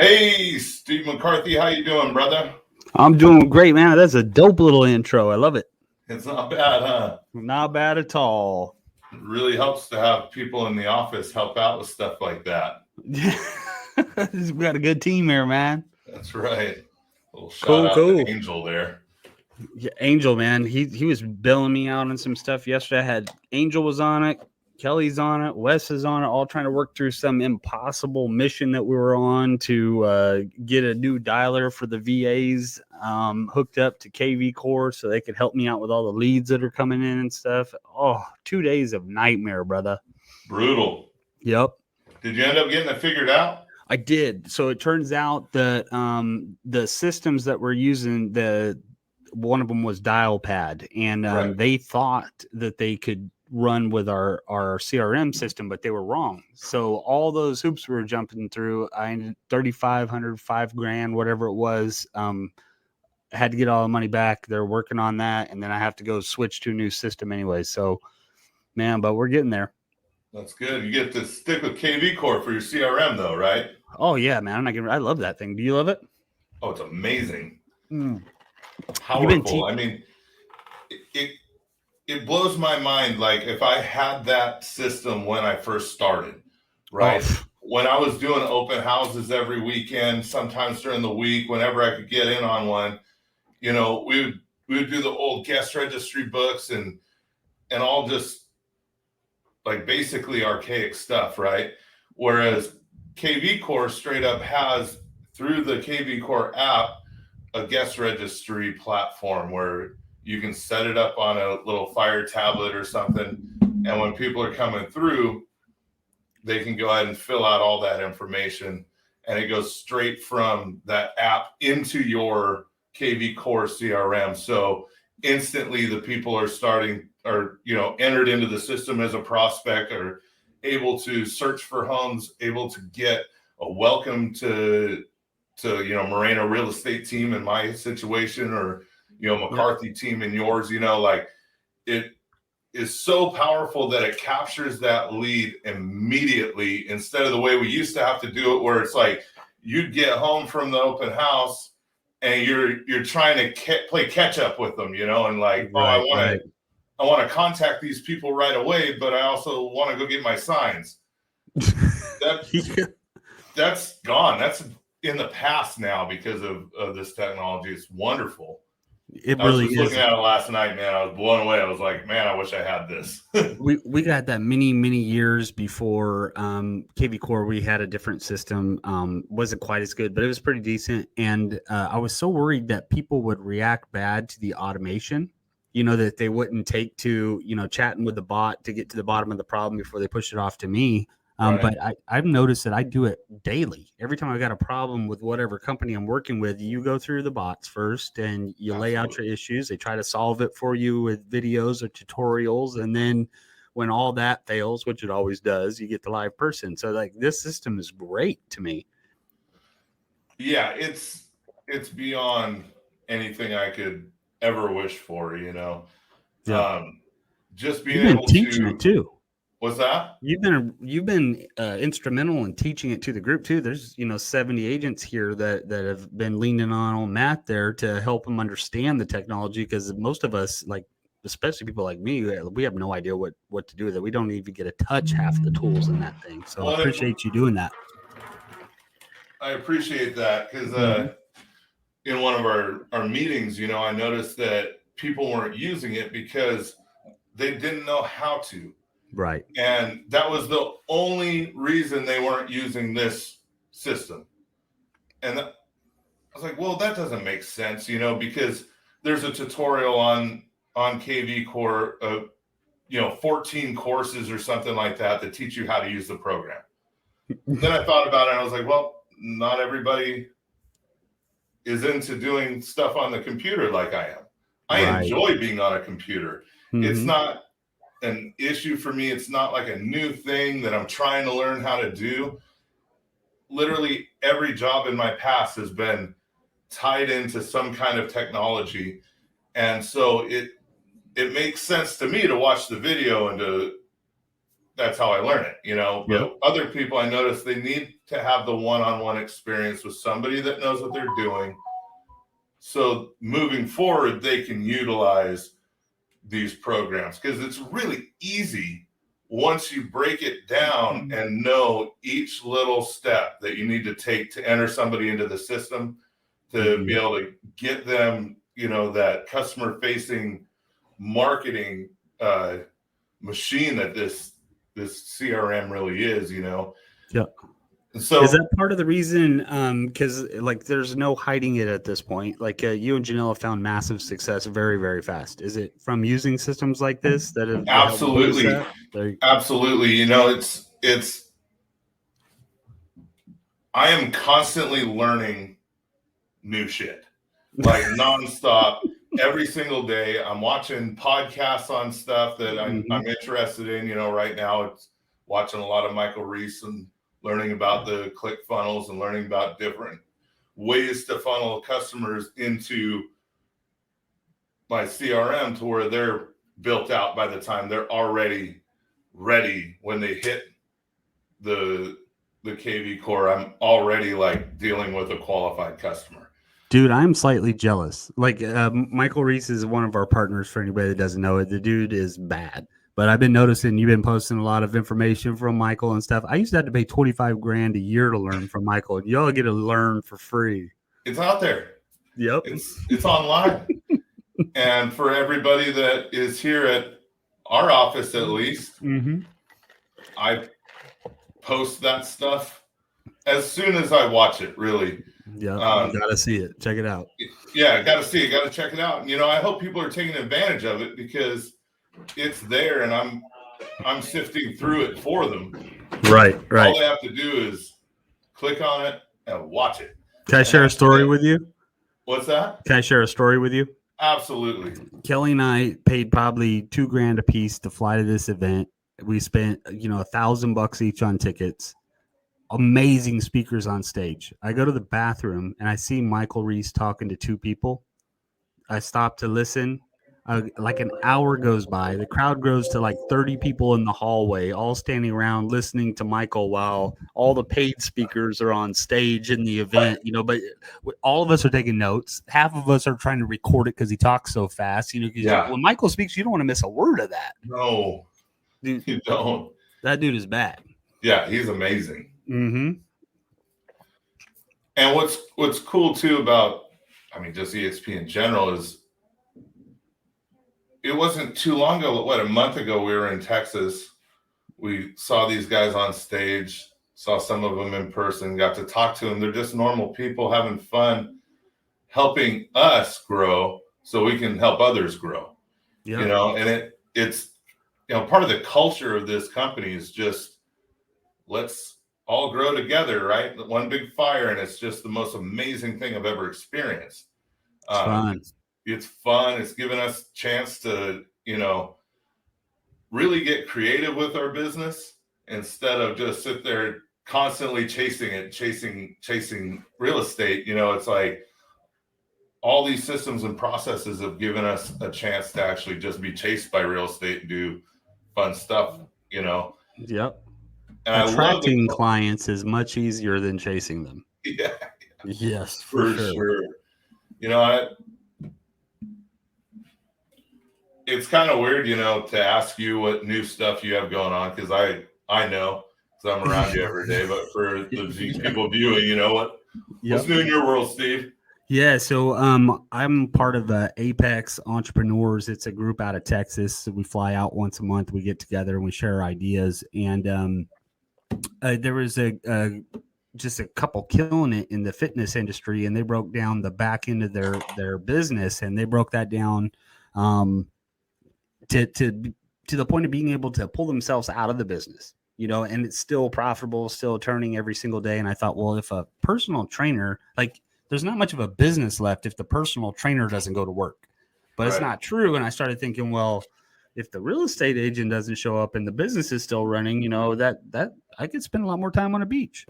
Hey, Steve McCarthy, how you doing, brother? I'm doing great, man. That's a dope little intro. I love it. It's not bad, huh? Not bad at all. It really helps to have people in the office help out with stuff like that. We got a good team here, man. That's right. A little shout Cool, out to cool. Angel there. Yeah, Angel, man, he was billing me out on some stuff yesterday. I had Angel was on it, Kelly's on it, Wes is on it, all trying to work through some impossible mission that we were on to get a new dialer for the VAs hooked up to KV Core so they could help me out with all the leads that are coming in and stuff. Oh, 2 days of nightmare, brother. Brutal. Yep. Did you end up getting it figured out? I did. So it turns out that the systems that we're using, one of them was Dialpad, and Right. they thought that they could run with our CRM system, but they were wrong. So all those hoops we were jumping through, I ended $3,500, $5,000, whatever it was. Had to get all the money back. They're working on that, and then I have to go switch to a new system anyway. So, man, but we're getting there. That's good. You get to stick with KV Core for your CRM, though, right? Oh yeah, man! I love that thing. Do you love it? Oh, it's amazing. Mm. Powerful. I mean, it blows my mind. Like, if I had that system when I first started, right? Oh. When I was doing open houses every weekend, sometimes during the week, whenever I could get in on one, we would do the old guest registry books and all just like basically archaic stuff, right? Whereas KV Core straight up has, through the KV Core app, a guest registry platform where you can set it up on a little Fire tablet or something, and when people are coming through, they can go ahead and fill out all that information, and it goes straight from that app into your KV Core CRM. So instantly the people are entered into the system as a prospect, or able to search for homes, able to get a welcome to Moreno real estate team in my situation, or McCarthy team in yours. Like, it is so powerful that it captures that lead immediately, instead of the way we used to have to do it, where it's like you'd get home from the open house and you're trying to play catch up with them, and like, Right. I want to contact these people right away, but I also want to go get my signs. That's gone. That's in the past now because of this technology. It's wonderful. It really is. I was looking at it last night, man. I was blown away. I was like, man, I wish I had this. we got that many years before KV Core. We had a different system. Wasn't quite as good, but it was pretty decent. And I was so worried that people would react bad to the automation. That they wouldn't take to chatting with the bot to get to the bottom of the problem before they push it off to me. Right. But I've noticed that I do it daily. Every time I got a problem with whatever company I'm working with, you go through the bots first and you lay out your issues. They try to solve it for you with videos or tutorials. And then when all that fails, which it always does, you get the live person. So like, this system is great to me. Yeah, it's beyond anything I could ever wish for, Yeah. Just being You've been able teaching to. it too. What's that? You've been instrumental in teaching it to the group too. There's 70 agents here that have been leaning on Matt there to help them understand the technology, because most of us, like especially people like me, we have no idea what to do with it. We don't even get to touch half the tools in that thing. So I appreciate you doing that. I appreciate that, because in one of our meetings, I noticed that people weren't using it because they didn't know how to. Right. And that was the only reason they weren't using this system. And I was like, well, that doesn't make sense, because there's a tutorial on KV Core, 14 courses or something like that teach you how to use the program. Then I thought about it and I was like, well, not everybody is into doing stuff on the computer like I am. I enjoy being on a computer. Mm-hmm. It's not an issue for me. It's not like a new thing that I'm trying to learn how to do. Literally every job in my past has been tied into some kind of technology. And so it makes sense to me to watch the video and that's how I learn it, you know. Yep. But other people, I notice they need to have the one-on-one experience with somebody that knows what they're doing. So moving forward, they can utilize these programs, because it's really easy once you break it down and know each little step that you need to take to enter somebody into the system to be able to get them, you know, that customer facing marketing machine that this CRM really is, you know. Yeah. So is that part of the reason? Because like there's no hiding it at this point. Like you and Janelle found massive success very, very fast. Is it from using systems like this that have absolutely, absolutely. You know, it's. I am constantly learning new shit, like nonstop. Every single day, I'm watching podcasts on stuff that I'm interested in. You know, right now it's watching a lot of Michael Reese and learning about the click funnels and learning about different ways to funnel customers into my CRM to where they're built out by the time they're already ready. When they hit the KV core, I'm already like dealing with a qualified customer. Dude, I'm slightly jealous. Like Michael Reese is one of our partners. For anybody that doesn't know it, the dude is bad. But I've been noticing you've been posting a lot of information from Michael and stuff. I used to have to pay $25,000 a year to learn from Michael, and y'all get to learn for free. It's out there. Yep, it's online. And for everybody that is here at our office, at least, I post that stuff as soon as I watch it. Really. Yeah, you gotta see it. Check it out. Yeah, gotta see it. Gotta check it out. You know, I hope people are taking advantage of it, because it's there, and I'm sifting through it for them. Right. All they have to do is click on it and watch it. Can I share a story with you? What's that? Can I share a story with you? Absolutely. Kelly and I paid probably $2,000 a piece to fly to this event. We spent, $1,000 each on tickets. Amazing speakers on stage. I go to the bathroom and I see Michael Reese talking to two people. I stop to listen. Like an hour goes by. The crowd grows to like 30 people in the hallway, all standing around listening to Michael while all the paid speakers are on stage in the event, but all of us are taking notes. Half of us are trying to record it because he talks so fast. When Michael speaks, you don't want to miss a word of that. No, dude, you don't. That dude is bad. Yeah, he's amazing. And what's cool too about, just EXP in general, is it wasn't too long ago. A month ago, we were in Texas. We saw these guys on stage, saw some of them in person, got to talk to them. They're just normal people having fun, helping us grow so we can help others grow. Yeah. And it's part of the culture of this company is just, let's all grow together, right? One big fire, and it's just the most amazing thing I've ever experienced. It's fun. It's fun. It's given us a chance to, really get creative with our business instead of just sit there constantly chasing real estate. It's like all these systems and processes have given us a chance to actually just be chased by real estate and do fun stuff, Yep. And attracting clients is much easier than chasing them. Yeah. Yes, for sure. It's kind of weird, to ask you what new stuff you have going on, because I know, because I'm around you every day. But for the people viewing, what's new in your world, Steve? Yeah, so I'm part of Apex Entrepreneurs. It's a group out of Texas. We fly out once a month. We get together and we share ideas. And there was just a couple killing it in the fitness industry, and they broke down the back end of their business, and they broke that down to the point of being able to pull themselves out of the business, and it's still profitable, still turning every single day. And I thought, well, if a personal trainer, like, there's not much of a business left if the personal trainer doesn't go to work. But It's not true. And I started thinking, well, if the real estate agent doesn't show up and the business is still running, that I could spend a lot more time on a beach.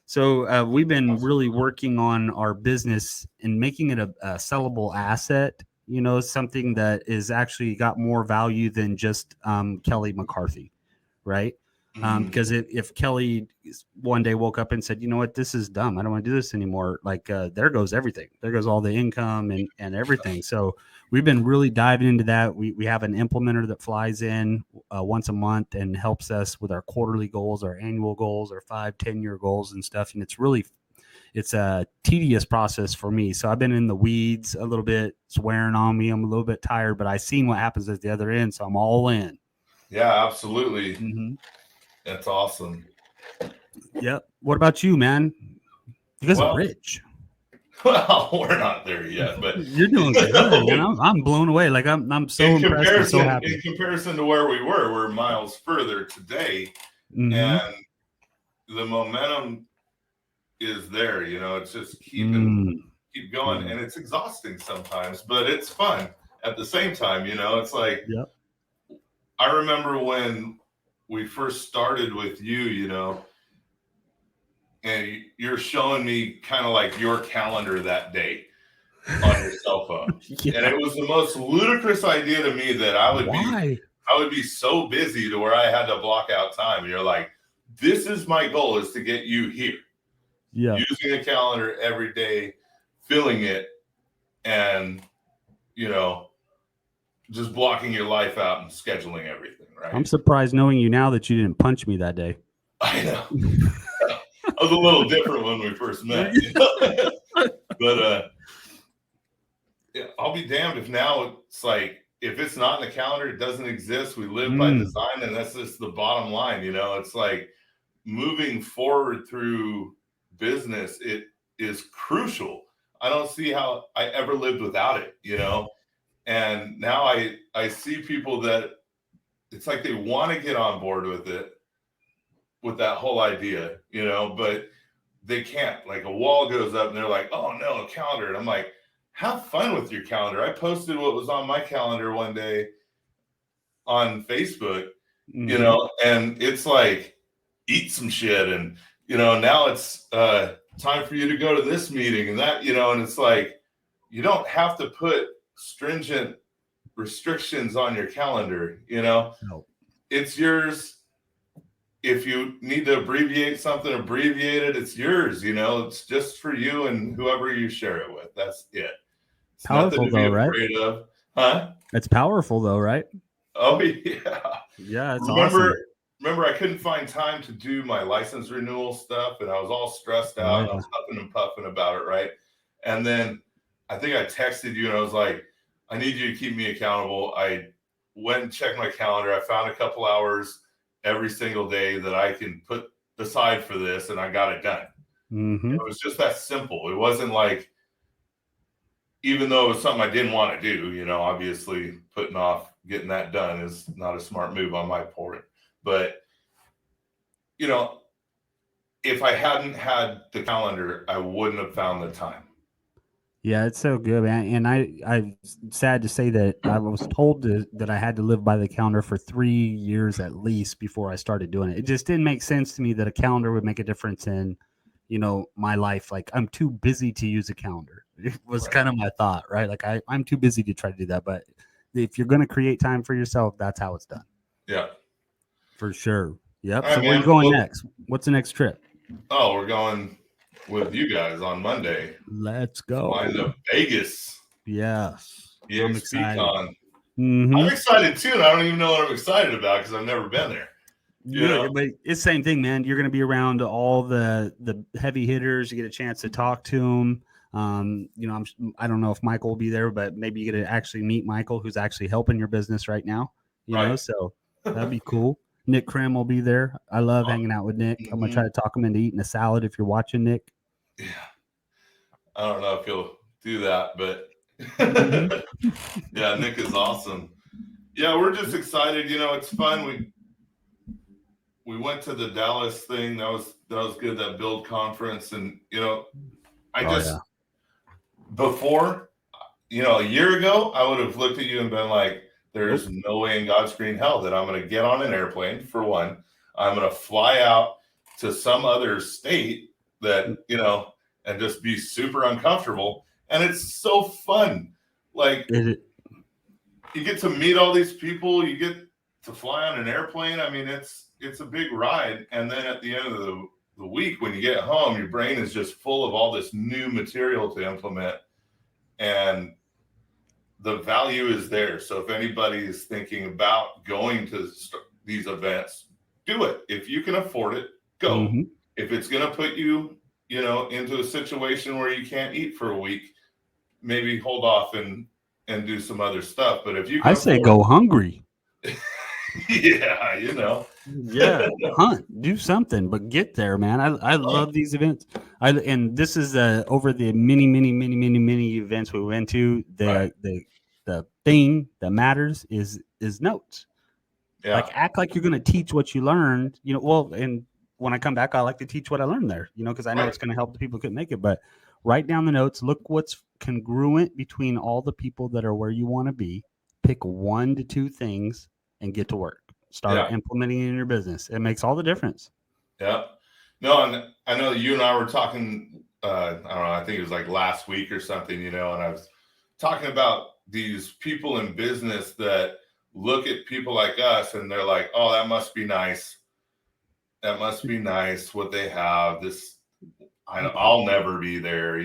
So we've been really working on our business and making it a sellable asset, something that is actually got more value than just Kelly McCarthy, right? Because if Kelly one day woke up and said, you know what, this is dumb, I don't want to do this anymore, like there goes everything. There goes all the income and everything. So we've been really diving into that. We have an implementer that flies in once a month and helps us with our quarterly goals, our annual goals, our 5-10 year goals and stuff. And it's a tedious process for me. So I've been in the weeds a little bit. It's wearing on me. I'm a little bit tired, but I've seen what happens at the other end. So I'm all in. Yeah, absolutely. Mm-hmm. That's awesome. Yep. What about you, man? You guys are rich. Well, we're not there yet, but you're doing good, man. I'm blown away. Like I'm so impressed and so happy. In comparison to where we were, we're miles further today, and the momentum is there. You know, it's just keep going, and it's exhausting sometimes, but it's fun at the same time. You know, it's like I remember when we first started with you. You know. And you're showing me kind of like your calendar that day on your cell phone. And it was the most ludicrous idea to me that I would be so busy to where I had to block out time. And you're like, this is my goal, is to get you here. Yeah. Using a calendar every day, filling it, and, you know, just blocking your life out and scheduling everything, right? I'm surprised knowing you now that you didn't punch me that day. I know. I was a little different when we first met, you know? But yeah, I'll be damned if now it's like, if it's not in the calendar, it doesn't exist. We live by design, and that's just the bottom line. You know, it's like moving forward through business. It is crucial. I don't see how I ever lived without it, you know? And now I see people that it's like they want to get on board with it, with that whole idea, you know, but they can't. Like a wall goes up and they're like, oh no, a calendar. And I'm like, have fun with your calendar. I posted what was on my calendar one day on Facebook, you know, and it's like, eat some shit. And, you know, now it's time for you to go to this meeting and that, you know, and it's like, you don't have to put stringent restrictions on your calendar, you know, it's yours. If you need to abbreviate something, abbreviate it. It's yours, you know. It's just for you and whoever you share it with. That's it. It's powerful, nothing to be afraid of. Huh? It's powerful, though, right? Oh, yeah. Yeah, it's awesome. Remember, I couldn't find time to do my license renewal stuff, and I was all stressed out. And I was huffing and puffing about it, right? And then I think I texted you, and I was like, I need you to keep me accountable. I went and checked my calendar. I found a couple hours every single day that I can put aside for this, and I got it done. It was just that simple. It wasn't like, even though it was something I didn't want to do, you know, obviously putting off getting that done is not a smart move on my part. But, you know, if I hadn't had the calendar, I wouldn't have found the time. Yeah, it's so good, man. And I'm sad to say that I was told that I had to live by the calendar for 3 years at least before I started doing it. It just didn't make sense to me that a calendar would make a difference in, you know, my life. Like, I'm too busy to use a calendar. It was kind of my thought, right? Like I'm too busy to try to do that. But if you're going to create time for yourself, that's how it's done. Yeah, for sure. Yep. So where are you going next? What's the next trip? Oh, we're going with you guys on Monday. Let's go. Flying to Vegas. Yes. I'm excited. I'm excited too, and I don't even know what I'm excited about because I've never been there. Yeah, but it's the same thing, man. You're going to be around all the heavy hitters. You get a chance to talk to them. You know, I don't know if Michael will be there, but maybe you get to actually meet Michael, who's actually helping your business right now. You know, so that'd be cool. Nick Krim will be there. I love hanging out with Nick. I'm gonna try to talk him into eating a salad if you're watching, Nick. Yeah, I don't know if he'll do that, but yeah, Nick is awesome. Yeah, we're just excited. You know, it's fun. We went to the Dallas thing. That was good. That build conference, and you know, before, you know, a year ago, I would have looked at you and been like, there's no way in God's green hell that I'm going to get on an airplane, for one. I'm going to fly out to some other state that, you know, and just be super uncomfortable. And it's so fun. Like, you get to meet all these people. You get to fly on an airplane. I mean, it's it's a big ride. And then at the end of the week, when you get home, your brain is just full of all this new material to implement. And the value is there. So if anybody is thinking about going to these events, do it. If you can afford it, go. Mm-hmm. If it's going to put you, into a situation where you can't eat for a week, maybe hold off and do some other stuff. But if you can I say go hungry. yeah, Yeah, hunt, do something, but get there, man. I love these events. And this is over the many events we went to. The thing that matters is notes. Yeah. Like act like you're going to teach what you learned. Well, and when I come back, I like to teach what I learned there. Because I know it's going to help the people who couldn't make it. But write down the notes. Look what's congruent between all the people that are where you want to be. Pick 1 to 2 things and get to work. Start implementing it in your business. It makes all the difference. Yeah. No, and I know you and I were talking, I don't know, I think it was like last week or something, and I was talking about these people in business that look at people like us and they're like, oh, that must be nice. That must be nice what they have. I'll never be there,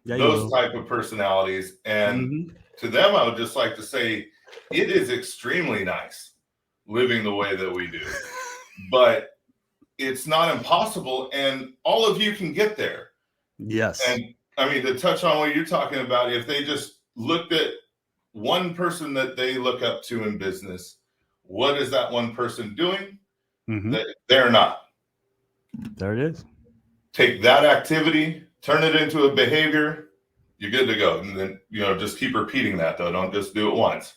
those type of personalities. And to them, I would just like to say, it is extremely nice living the way that we do, but it's not impossible, and all of you can get there. Yes. And I mean, to touch on what you're talking about, if they just looked at one person that they look up to in business, what is that one person doing that they're not? There it is. Take that activity, turn it into a behavior, you're good to go. And then, just keep repeating that, though. Don't just do it once.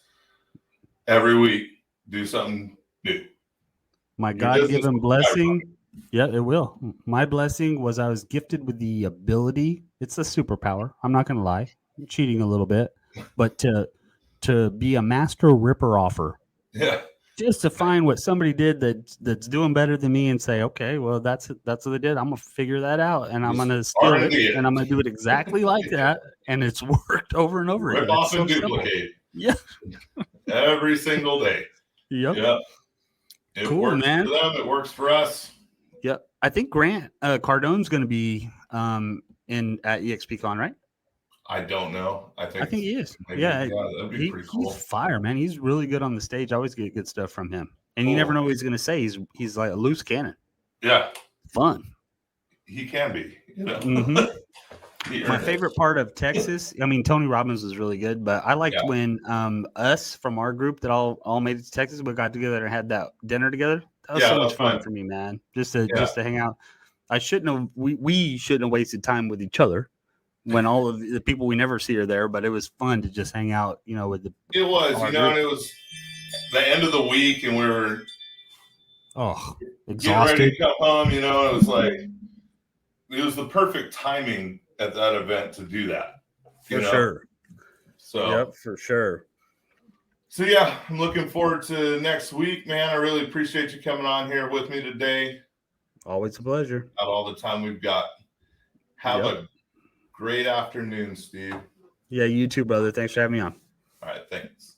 Every week, do something new. My God-given blessing, yeah, it will. My blessing was I was gifted with the ability. It's a superpower. I'm not going to lie. I'm cheating a little bit, but to be a master ripper offer. Yeah. Just to find what somebody did that's doing better than me and say, okay, well, that's what they did. I'm going to figure that out, and I'm going to steal it, and I'm going to do it exactly like that. And it's worked over and over again. Rip off and duplicate. Yeah. Every single day. Yep. Yeah. It works for them. It works for us. Yep. I think Grant Cardone's going to be at EXPCon, right? I don't know. I think he is. Maybe, yeah, that'd be pretty cool. He's fire, man. He's really good on the stage. I always get good stuff from him, and you never know what he's going to say. He's like a loose cannon. Yeah, fun. He can be. My favorite part of Texas, I mean, Tony Robbins was really good, but I liked when us from our group that all made it to Texas, we got together and had that dinner together. That was so much fun for me, man. Just to hang out. We shouldn't have wasted time with each other when all of the people we never see are there, but it was fun to just hang out, with the. It was, and it was the end of the week, and we were exhausted, getting ready to come home. It was like it was the perfect timing at that event to do that. For sure. So yep, for sure. So yeah, I'm looking forward to next week, man. I really appreciate you coming on here with me today. Always a pleasure. About all the time we've got. Have a great afternoon, Steve. Yeah, you too, brother. Thanks for having me on. All right, thanks.